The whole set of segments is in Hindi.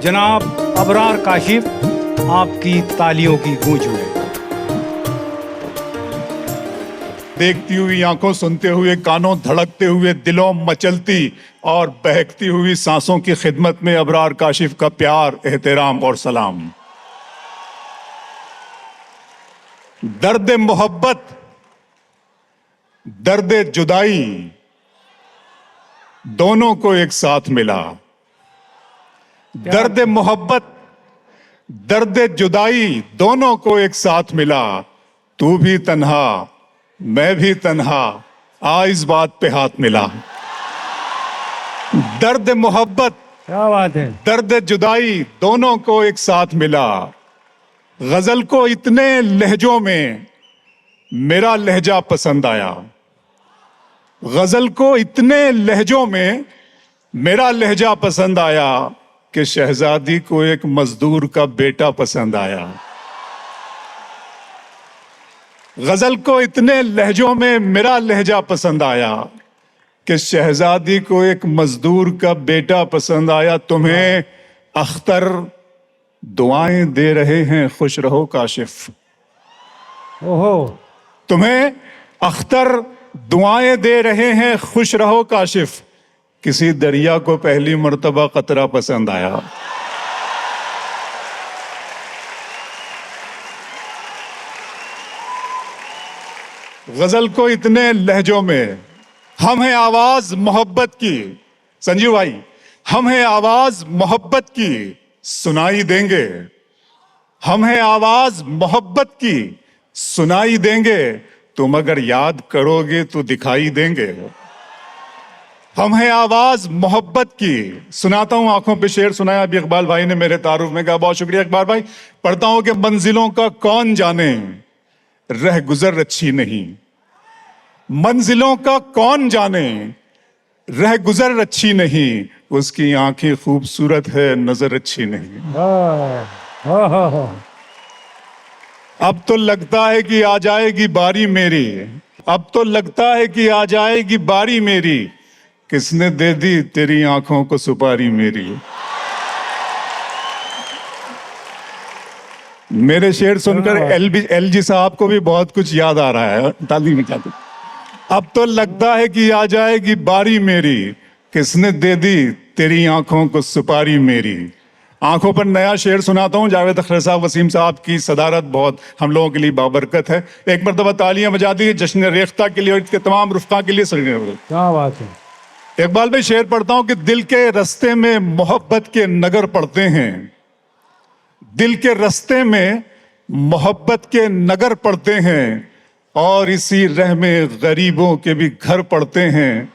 जनाब अबरार काशिफ, आपकी तालियों की गूंज में। देखती हुई आंखों, सुनते हुए कानों, धड़कते हुए दिलों, मचलती और बहकती हुई सांसों की खिदमत में अबरार काशिफ का प्यार, एहतराम और सलाम। दर्द मोहब्बत, दर्द जुदाई दोनों को एक साथ मिला। दर्द मोहब्बत, दर्द जुदाई दोनों को एक साथ मिला। तू भी तन्हा, मैं भी तन्हा, आ इस बात पे हाथ मिला। दर्द मोहब्बत, क्या बात है। दर्द जुदाई दोनों को एक साथ मिला। गजल को इतने लहजों में मेरा लहजा पसंद आया। गजल को इतने लहजों में मेरा लहजा पसंद आया कि शहजादी को एक मजदूर का बेटा पसंद आया। गजल को इतने लहजों में मेरा लहजा पसंद आया कि शहजादी को एक मजदूर का बेटा पसंद आया। तुम्हें अख्तर दुआएं दे रहे हैं, खुश रहो काशिफ। ओहो, तुम्हें अख्तर दुआएं दे रहे हैं, खुश रहो काशिफ। किसी दरिया को पहली मर्तबा कतरा पसंद आया। गजल को इतने लहजों में, हम हैं आवाज मोहब्बत की। संजीव भाई, हम हैं आवाज मोहब्बत की, सुनाई देंगे। हम हैं आवाज मोहब्बत की, सुनाई देंगे। तुम अगर याद करोगे तो दिखाई देंगे। हम हैं आवाज मोहब्बत की। सुनाता हूं, आंखों पे शेर सुनाया अभी इकबाल भाई ने मेरे तारुफ में, कहा बहुत शुक्रिया इकबाल भाई। पढ़ता हूं कि मंजिलों का कौन जाने, रह गुजर अच्छी नहीं। मंजिलों का कौन जाने, रह गुजर अच्छी नहीं। उसकी आंखें खूबसूरत है, नजर अच्छी नहीं। अब तो लगता है कि आ जाएगी बारी मेरी। अब तो लगता है कि आ जाएगी बारी मेरी। किसने दे दी तेरी आंखों को सुपारी मेरी। मेरे शेर सुनकर एलजी साहब को भी बहुत कुछ याद आ रहा है। ताली में क्या। अब तो लगता है कि आ जाएगी बारी मेरी। किसने दे दी तेरी आंखों को सुपारी मेरी। आंखों पर नया शेर सुनाता हूं। जावेद अख्तर साहब, वसीम साहब की सदारत बहुत हम लोगों के लिए बाबरकत है। एक मरतबा तालियां बजा दी जश्न रेख्ता के लिए और इसके तमाम रुफ़का के लिए। क्या बात है। इकबाल भाई, शेर पढ़ता हूं कि दिल के रास्ते में मोहब्बत के नगर पड़ते हैं। दिल के रास्ते में मोहब्बत के नगर पड़ते हैं और इसी रह में गरीबों के भी घर पड़ते हैं।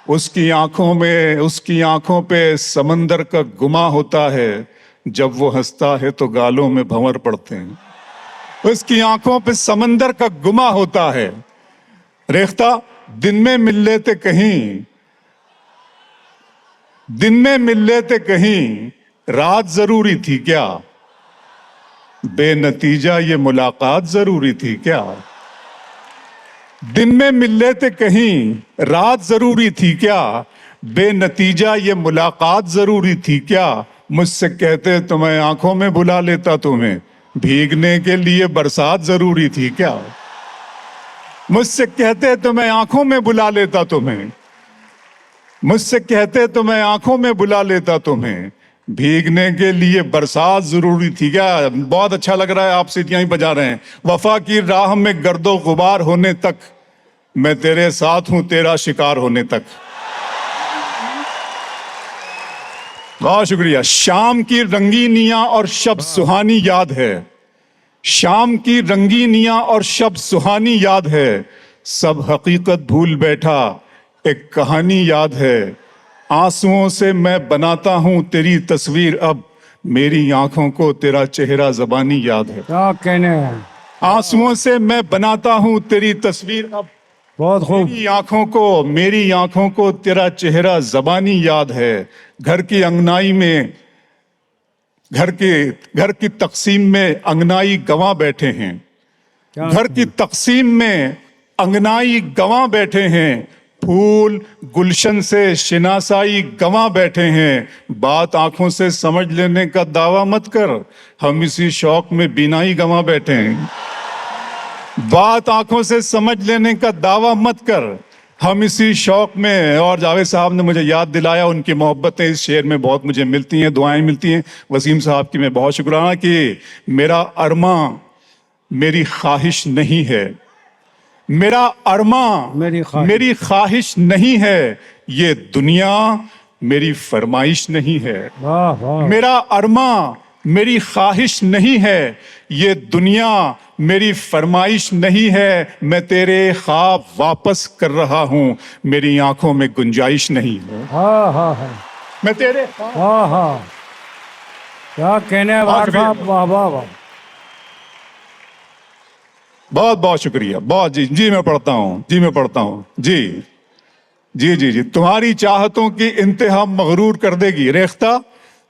उसकी आंखों पे समंदर का गुमा होता है। जब वो हंसता है तो गालों में भंवर पड़ते हैं। उसकी आंखों पे समंदर का गुमा होता है। रेख्ता, दिन में मिल लेते कहीं, दिन में मिल लेते कहीं, रात जरूरी थी क्या। बेनतीजा ये मुलाकात जरूरी थी क्या। दिन में मिल लेते कहीं, रात जरूरी थी क्या। बेनतीजा ये मुलाकात जरूरी थी क्या। मुझसे कहते तो मैं आंखों में बुला लेता तुम्हें, भीगने के लिए बरसात जरूरी थी क्या। मुझसे कहते तो मैं आंखों में बुला लेता तुम्हें, मुझसे कहते तो मैं आंखों में बुला लेता तुम्हें, भीगने के लिए बरसात जरूरी थी क्या। बहुत अच्छा लग रहा है, आप सीटियां ही बजा रहे हैं। वफा की राह में गर्दो गुबार होने तक, मैं तेरे साथ हूं तेरा शिकार होने तक। बहुत शुक्रिया। शाम की रंगीनियां और शब सुहानी याद है। शाम की रंगीनियां और शब सुहानी याद है। सब हकीकत भूल बैठा, एक कहानी याद है। आंसुओं से मैं बनाता हूं तेरी तस्वीर अब, मेरी आंखों को तेरा चेहरा ज़बानी याद है। क्या कहने हैं। आंसुओं से मैं बनाता हूं तेरी तस्वीर अब, बहुत खूब। मेरी आंखों को तेरा चेहरा ज़बानी याद है। घर की अंगनाई में, घर की तकसीम में अंगनाई गवां बैठे हैं। घर की तकसीम में अंगनाई गवां बैठे हैं। फूल गुलशन से शिनासाई गंवा बैठे हैं, बात आंखों से समझ लेने का दावा मत कर, हम इसी शौक में बिनाई गंवा बैठे हैं। बात आंखों से समझ लेने का दावा मत कर, हम इसी शौक में। और जावेद साहब ने मुझे याद दिलाया, उनकी मोहब्बतें इस शेर में बहुत मुझे मिलती हैं, दुआएं मिलती हैं। वसीम साहब की मैं बहुत शुक्राना कि मेरा अरमा मेरी ख्वाहिश नहीं है, मेरा अरमा मेरी ख्वाहिश नहीं है, ये दुनिया मेरी फरमाइश नहीं है। वाह वाह। मेरा अरमा मेरी ख्वाहिश नहीं है, ये दुनिया मेरी फरमाइश नहीं है, मैं तेरे ख्वाब वापस कर रहा हूं, मेरी आंखों में गुंजाइश नहीं है। हाँ हाँ हाँ मैं तेरे हाँ हाँ, क्या कहने वाह साहब, वाह वाह वाह। बहुत बहुत शुक्रिया, बहुत। जी जी मैं पढ़ता हूँ, जी मैं पढ़ता हूँ, जी जी जी जी। तुम्हारी चाहतों की इंतहा मगरूर कर देगी रेख्ता,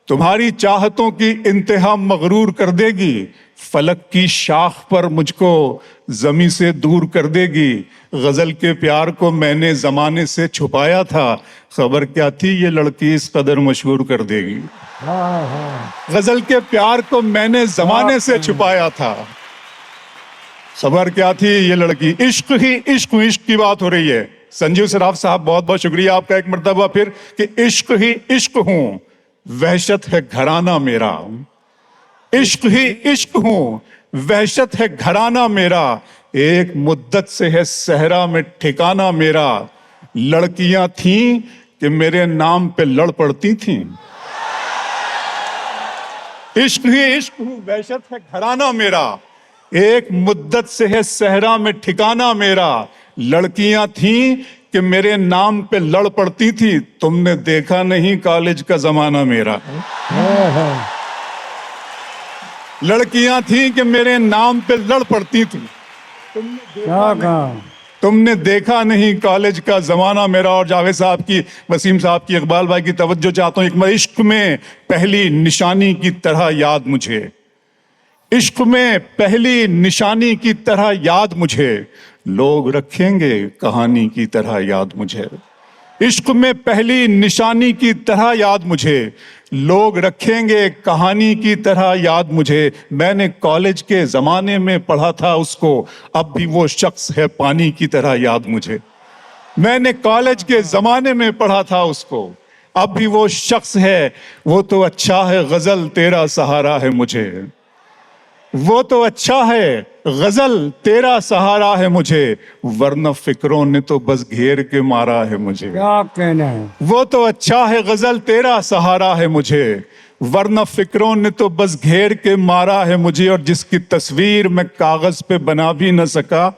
तुम्हारी चाहतों की इंतहा मगरूर कर देगी, फलक की शाख पर मुझको जमी से दूर कर देगी। गजल के प्यार को मैंने जमाने से छुपाया था, खबर क्या थी ये लड़की इस कदर मशहूर कर देगी। हाँ हाँ। गजल के प्यार को मैंने जमाने से छुपाया था, खबर क्या थी ये लड़की। इश्क ही इश्क, इश्क की बात हो रही है। संजीव सराफ साहब बहुत बहुत शुक्रिया आपका एक मर्तबा फिर, कि इश्क ही इश्क हूं, वहशत है घराना मेरा। इश्क ही इश्क हूं, वहशत है घराना मेरा, एक मुद्दत से है सहरा में ठिकाना मेरा। लड़कियां थीं कि मेरे नाम पे लड़ पड़ती थीं। इश्क ही इश्क हूं, वहशत है घराना मेरा, एक मुद्दत से है सहरा में ठिकाना मेरा। लड़कियां थीं कि मेरे नाम पे लड़ पड़ती थी, तुमने देखा नहीं कॉलेज का जमाना मेरा। लड़कियां थीं कि मेरे नाम पे लड़ पड़ती थी, तुमने देखा नहीं कॉलेज का जमाना मेरा। और जावेद साहब की, वसीम साहब की, इकबाल भाई की तवज्जो चाहता हूं। इश्क में पहली निशानी की तरह याद मुझे, इश्क में पहली निशानी की तरह याद मुझे, लोग रखेंगे कहानी की तरह याद मुझे। इश्क में पहली निशानी की तरह याद मुझे, लोग रखेंगे कहानी की तरह याद मुझे। मैंने कॉलेज के जमाने में पढ़ा था उसको, अब भी वो शख्स है पानी की तरह याद मुझे। मैंने कॉलेज के जमाने में पढ़ा था उसको, अब भी वो शख्स है। वो तो अच्छा है गजल तेरा सहारा है मुझे, वो तो अच्छा है गजल तेरा सहारा है मुझे, वरना फिक्रों ने तो बस घेर के मारा है मुझे। क्या कहना है। वो तो अच्छा है गजल तेरा सहारा है मुझे, वरना फिक्रों ने तो बस घेर के मारा है मुझे। और जिसकी तस्वीर मैं कागज पे बना भी न सका,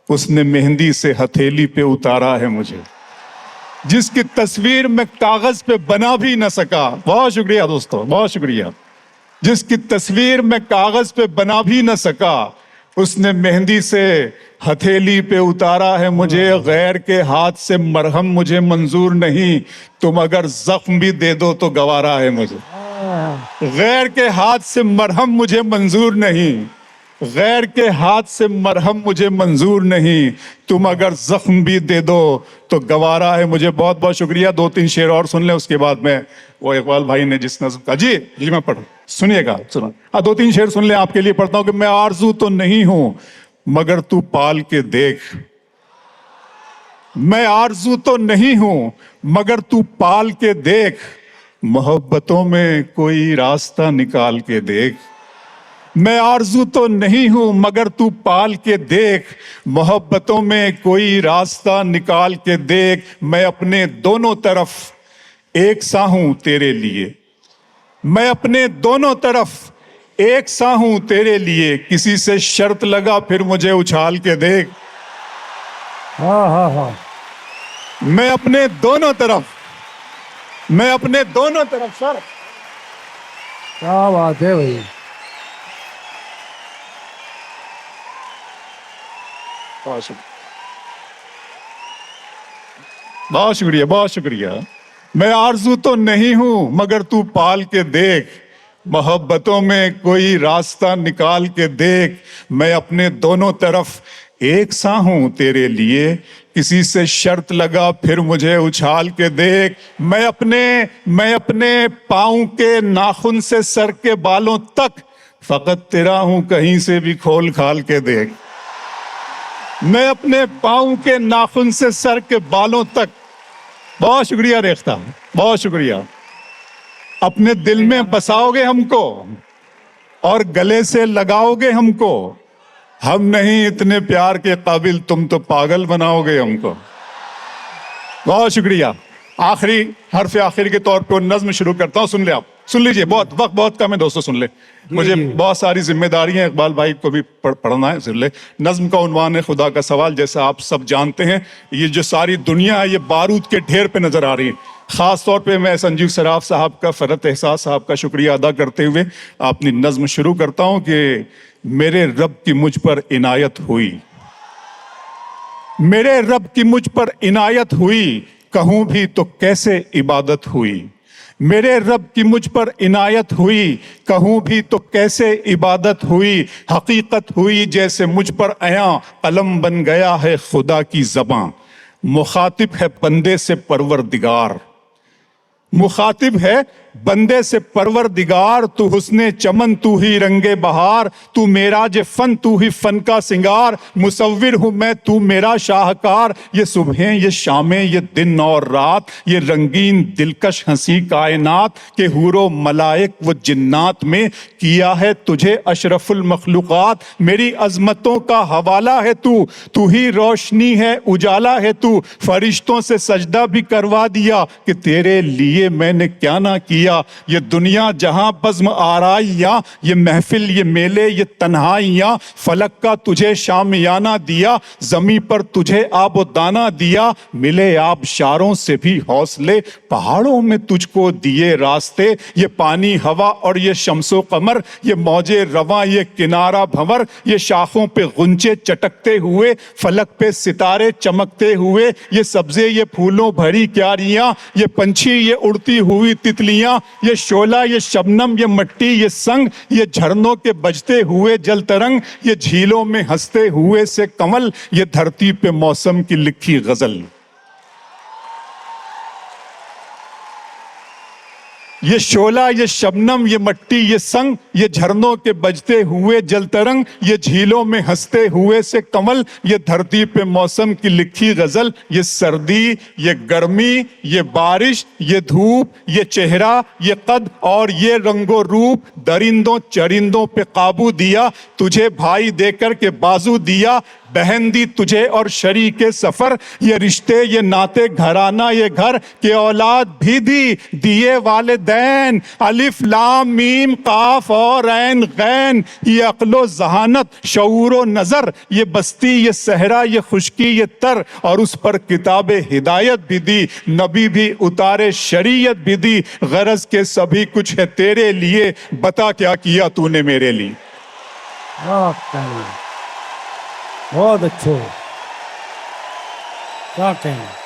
उसने मेहंदी से हथेली पे उतारा है मुझे। जिसकी तस्वीर मैं कागज पे बना भी न सका, बहुत शुक्रिया दोस्तों, बहुत शुक्रिया। जिसकी तस्वीर मैं कागज पे बना भी न सका, उसने मेहंदी से हथेली पे उतारा है मुझे। गैर के हाथ से मरहम मुझे मंजूर नहीं, तुम अगर जख्म भी दे दो तो गवारा है मुझे। गैर के हाथ से मरहम मुझे मंजूर नहीं, गैर के हाथ से मरहम मुझे मंजूर नहीं, तुम अगर जख्म भी दे दो तो गवारा है मुझे। बहुत बहुत शुक्रिया। 2-3 शेर और सुन ले, उसके बाद में वो इकबाल भाई ने जिस नज़्म का, जी जी मैं पढ़, सुनिएगा, सुनो। हाँ 2-3 शेर सुन ले, आपके लिए पढ़ता हूं कि मैं आरजू तो नहीं हूं मगर तू पाल के देख, मैं आरजू तो नहीं हूं मगर तू पाल के देख, मोहब्बतों में कोई रास्ता निकाल के देख। मैं आरजू तो नहीं हूं मगर तू पाल के देख, मोहब्बतों में कोई रास्ता निकाल के देख। मैं अपने दोनों तरफ एक सा हूं तेरे लिए, मैं अपने दोनों तरफ एक सा हूं तेरे लिए, किसी से शर्त लगा फिर मुझे उछाल के देख। हाँ हाँ हाँ। मैं अपने दोनों तरफ, मैं अपने दोनों तरफ सर। क्या बात है भाई। बहुत शुक्रिया, बहुत शुक्रिया। मैं आरजू तो नहीं हूं मगर तू पाल के देख, मोहब्बतों में कोई रास्ता निकाल के देख। मैं अपने दोनों तरफ एक सा हूं तेरे लिए, किसी से शर्त लगा फिर मुझे उछाल के देख। मैं अपने पाँव के नाखून से सर के बालों तक फकत तेरा हूं, कहीं से भी खोल खाल के देख। मैं अपने पाँव के नाखून से सर के बालों तक। बहुत शुक्रिया रेख्ता, बहुत शुक्रिया। अपने दिल में बसाओगे हमको और गले से लगाओगे हमको। हम नहीं इतने प्यार के काबिल, तुम तो पागल बनाओगे हमको। बहुत शुक्रिया। आखिरी हर्फ आखिर के तौर पर नज्म शुरू करता हूं, सुन ले आप, सुन लीजिए। बहुत वक्त बहुत कम है दोस्तों, सुन ले। मुझे बहुत सारी जिम्मेदारियां, इकबाल भाई को भी पढ़ना है, सुन ले। नज्म का उन्वान है खुदा का सवाल। जैसा आप सब जानते हैं, ये जो सारी दुनिया है ये बारूद के ढेर पे नजर आ रही है। खास तौर पे मैं संजीव सराफ साहब का, फरत एहसास साहब का शुक्रिया अदा करते हुए अपनी नज्म शुरू करता हूं कि मेरे रब की मुझ पर इनायत हुई, मेरे रब की मुझ पर इनायत हुई, कहूं भी तो कैसे इबादत हुई। मेरे रब की मुझ पर इनायत हुई, कहूं भी तो कैसे इबादत हुई। हकीकत हुई जैसे मुझ पर आया, कलम बन गया है खुदा की ज़बां। मुखातिब है बंदे से परवरदिगार, मुखातिब है बंदे से परवरदिगार। तू हुस्ने चमन, तू ही रंगे बहार, तू मेराज फन, तू ही फन का सिंगार। मुसव्विर हूं मैं, तू मेरा शाहकार। ये सुबहें, ये शामें, ये दिन और रात, ये रंगीन दिलकश हंसी कायनात के हूरो मलाइक व जिन्नात में किया है तुझे अशरफुल मखलूकात। मेरी अजमतों का हवाला है तू, तू ही रोशनी है, उजाला है तू। फरिश्तों से सजदा भी करवा दिया कि तेरे लिए मैंने क्या ना किया। ये दुनिया जहां बज़्म आराइयां, ये महफिल, ये मेले, ये तन्हाइयां। फलक का तुझे शामियाना दिया, जमी पर तुझे आबो दाना दिया। मिले आबशारों से भी हौसले, पहाड़ों में तुझको दिए रास्ते। ये पानी हवा और ये शम्सो कमर, ये मौजे रवा, ये किनारा भंवर। ये शाखों पे गुंचे चटकते हुए, फलक पे सितारे चमकते हुए। ये सब्जे, ये फूलों भरी क्यारियां, ये पंछी, ये उड़ती हुई तितलियां। ये शोला, ये शबनम, ये मट्टी, ये संग, ये झरनों के बजते हुए जल तरंग। ये झीलों में हंसते हुए से कमल, ये धरती पे मौसम की लिखी गजल। ये शोला, ये शबनम, ये मट्टी, ये संग, ये झरनों के बजते हुए जल तरंग। ये झीलों में हंसते हुए से कमल, ये धरती पे मौसम की लिखी गजल। ये सर्दी, ये गर्मी, ये बारिश, ये धूप, ये चेहरा, ये कद और ये रंगो रूप। दरिंदों चरिंदों पे काबू दिया, तुझे भाई देकर के बाजू दिया। बहन दी तुझे और शरीके सफर, ये रिश्ते, ये नाते, घराना, ये घर के औलाद भी दी दिए वालिदैन। अलिफ लाम मीम काफ और ऐन गैन, ये अक्लो जहानत, शऊरो नजर। ये बस्ती, ये सहरा, ये खुशकी, ये तर, और उस पर किताबे हिदायत भी दी। नबी भी उतारे, शरीयत भी दी। गरज के सभी कुछ है तेरे लिए, बता क्या किया तूने मेरे लिए। बहुत अच्छे, क्या कहना।